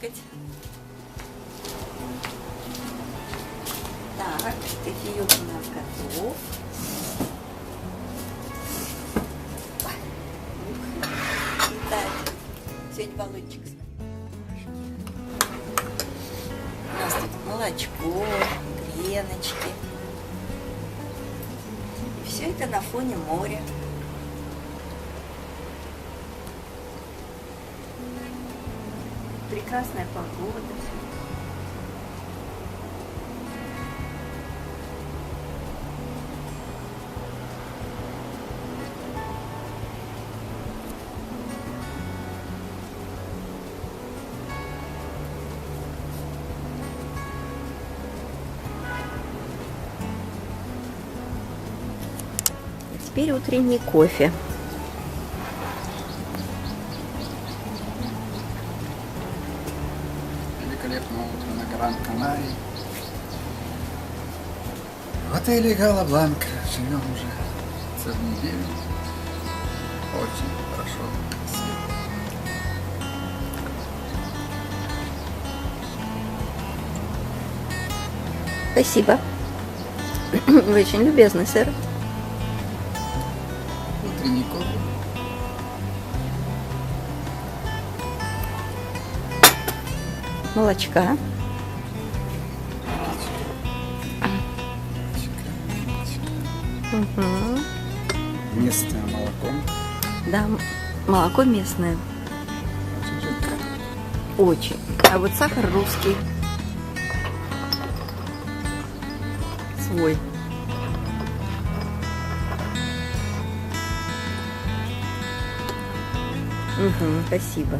позавтракать. Так, кофеек у нас готов. Итак, сегодня Володчик. У нас тут молочко, греночки. И все это на фоне моря. Прекрасная погода. Теперь утренний кофе. Великолепное утро на Гран-Канарии. В отеле Гала-Бланка живем уже целую неделю. Очень хорошо, красиво. Спасибо. Вы очень любезны, сэр. Утренний кофе. Молочка. Угу. Местное молоко. Да, молоко местное. Очень жидкое. Очень. А вот сахар русский. Свой. Угу, спасибо.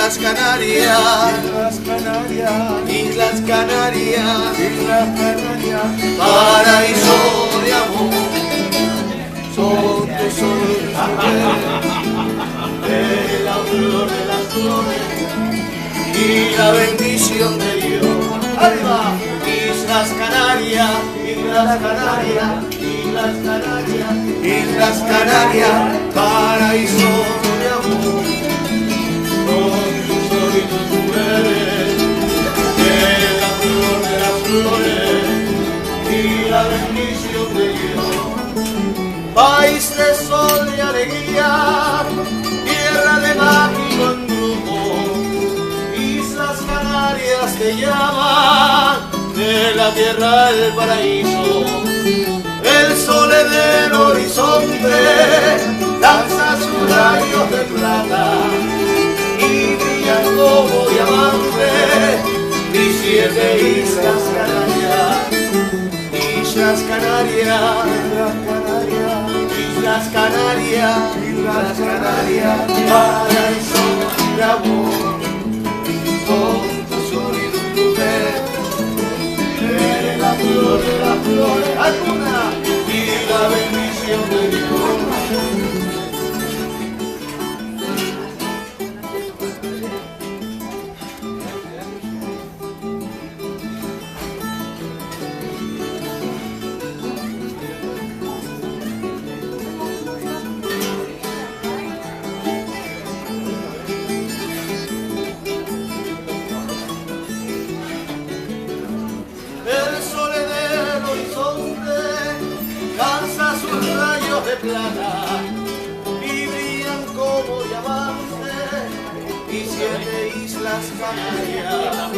Islas Canarias, Islas Canarias, paraíso de amor, son tesoros de la flor de las flores y la bendición de Dios. ¡Arriba! Islas Canarias, Islas Canarias, Islas Canarias, Islas Canarias, paraíso de amor, con tu sol y tus mujeres, de la flor de las flores y la bendición de Dios. País de sol y alegría, tierra de mágico embrujo, Islas Canarias te llaman, de la tierra al paraíso. El sol en el horizonte danza sus rayos de plata y brillan como diamantes mis 7 Islas Canarias. Islas Canarias, Islas Canarias, Islas Canarias, paraíso de amor, con tu sol y tu mujer, eres la flor de las flores, alguna, y la bendición de Dios. El sol en el horizonte lanza sus rayos de plata y brillan como diamantes y 7 Islas Canarias.